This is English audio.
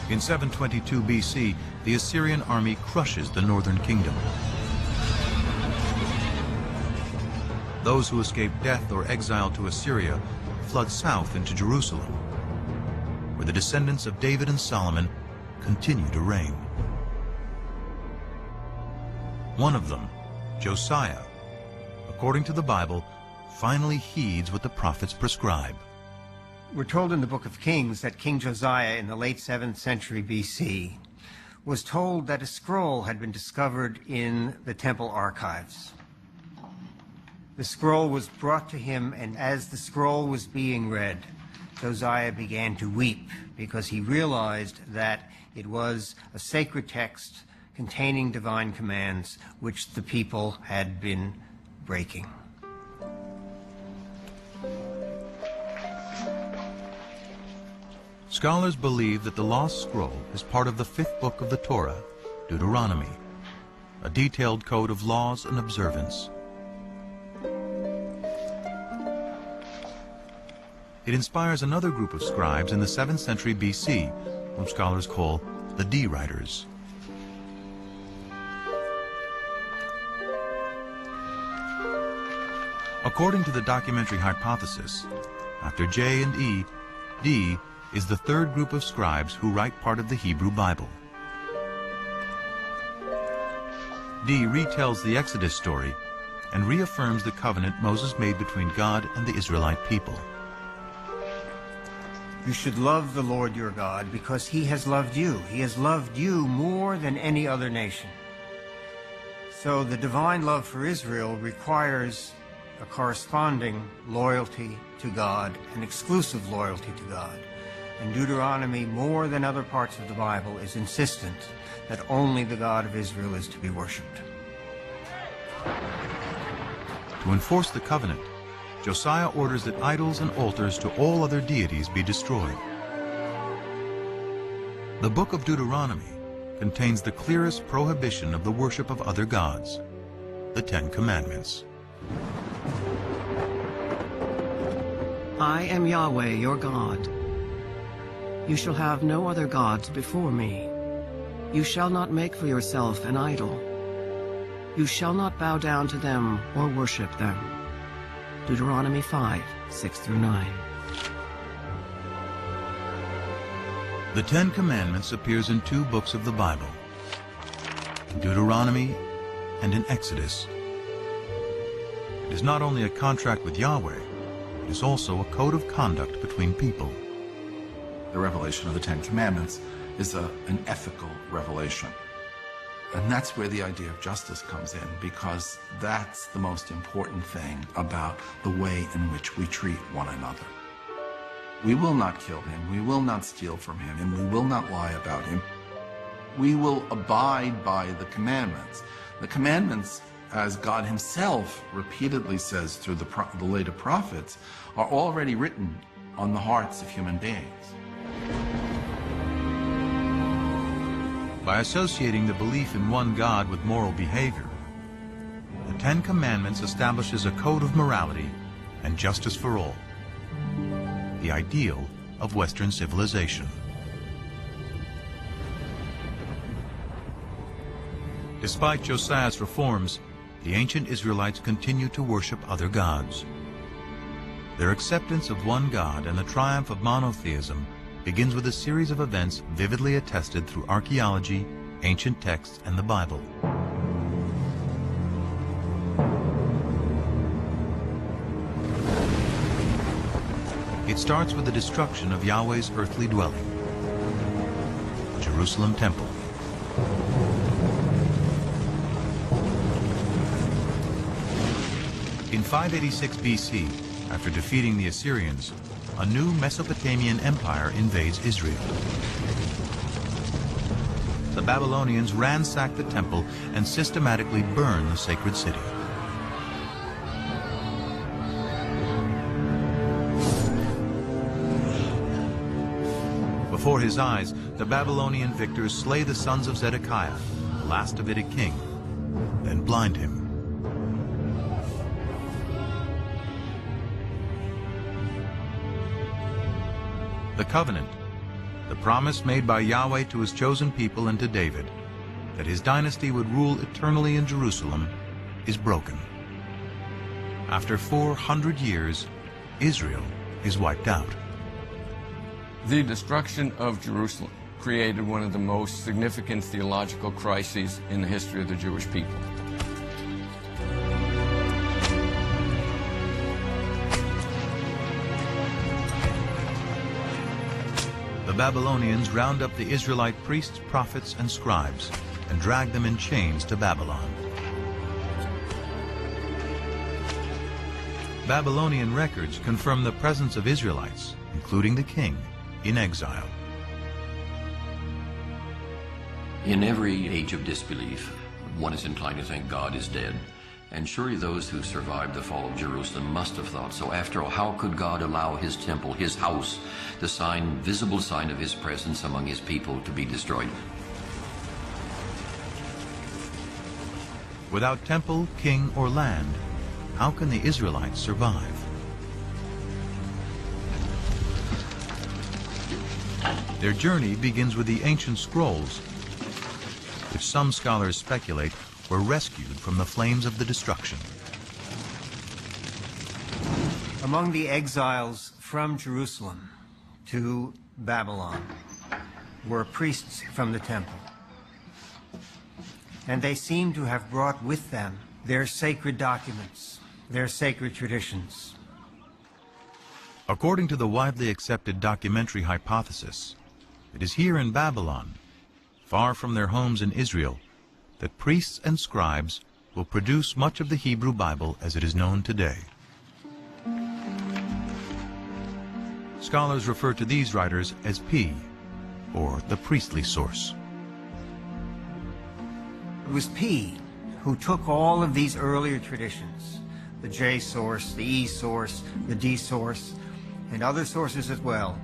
In 722 BC, the Assyrian army crushes the northern kingdom. Those who escape death or exile to Assyria flood south into Jerusalem, where the descendants of David and Solomon continue to reign. One of them, Josiah, according to the Bible, finally heeds what the prophets prescribe. We're told in the book of Kings that King Josiah in the late 7th century BC was told that a scroll had been discovered in the temple archives. The scroll was brought to him, and as the scroll was being read, Josiah began to weep because he realized that it was a sacred text containing divine commands which the people had been breaking. Scholars believe that the lost scroll is part of the 5th book of the Torah, Deuteronomy, a detailed code of laws and observance. It inspires another group of scribes in the 7th century BC, whom scholars call the D-writers. According to the documentary hypothesis, after J and E, D is the third group of scribes who write part of the Hebrew Bible. D retells the Exodus story and reaffirms the covenant Moses made between God and the Israelite people. You should love the Lord your God because he has loved you. He has loved you more than any other nation. So the divine love for Israel requires a corresponding loyalty to God, an exclusive loyalty to God. And Deuteronomy, more than other parts of the Bible, is insistent that only the God of Israel is to be worshipped. To enforce the covenant, Josiah orders that idols and altars to all other deities be destroyed. The book of Deuteronomy contains the clearest prohibition of the worship of other gods, the 10 Commandments. I am Yahweh, your God. You shall have no other gods before me. You shall not make for yourself an idol. You shall not bow down to them or worship them. Deuteronomy 5, 6 through 9. The 10 Commandments appears in 2 books of the Bible, in Deuteronomy and in Exodus. It is not only a contract with Yahweh, it is also a code of conduct between people. The revelation of the 10 Commandments is an ethical revelation. And that's where the idea of justice comes in, because that's the most important thing about the way in which we treat one another. We will not kill him, we will not steal from him, and we will not lie about him. We will abide by the commandments. The commandments, as God himself repeatedly says through the later prophets, are already written on the hearts of human beings. By associating the belief in one God with moral behavior, the 10 Commandments establishes a code of morality and justice for all, the ideal of Western civilization. Despite Josiah's reforms, the ancient Israelites continue to worship other gods. Their acceptance of one God and the triumph of monotheism begins with a series of events vividly attested through archaeology, ancient texts, and the Bible. It starts with the destruction of Yahweh's earthly dwelling, the Jerusalem temple. In 586 BC, after defeating the Assyrians, a new Mesopotamian empire invades Israel. The Babylonians ransack the temple and systematically burn the sacred city. Before his eyes, the Babylonian victors slay the sons of Zedekiah, the last Davidic king, then blind him. The covenant, the promise made by Yahweh to his chosen people and to David, that his dynasty would rule eternally in Jerusalem, is broken. After 400 years, Israel is wiped out. The destruction of Jerusalem created one of the most significant theological crises in the history of the Jewish people. The Babylonians round up the Israelite priests, prophets, and scribes and drag them in chains to Babylon. Babylonian records confirm the presence of Israelites, including the king, in exile. In every age of disbelief, one is inclined to think God is dead. And surely those who survived the fall of Jerusalem must have thought so. After all, how could God allow his temple, his house, the visible sign of his presence among his people, to be destroyed? Without temple, king, or land, how can the Israelites survive? Their journey begins with the ancient scrolls, which some scholars speculate were rescued from the flames of the destruction. Among the exiles from Jerusalem to Babylon were priests from the temple. And they seem to have brought with them their sacred documents, their sacred traditions. According to the widely accepted documentary hypothesis, it is here in Babylon, far from their homes in Israel, that priests and scribes will produce much of the Hebrew Bible as it is known today. Scholars refer to these writers as P, or the priestly source. It was P who took all of these earlier traditions, the J source, the E source, the D source, and other sources as well,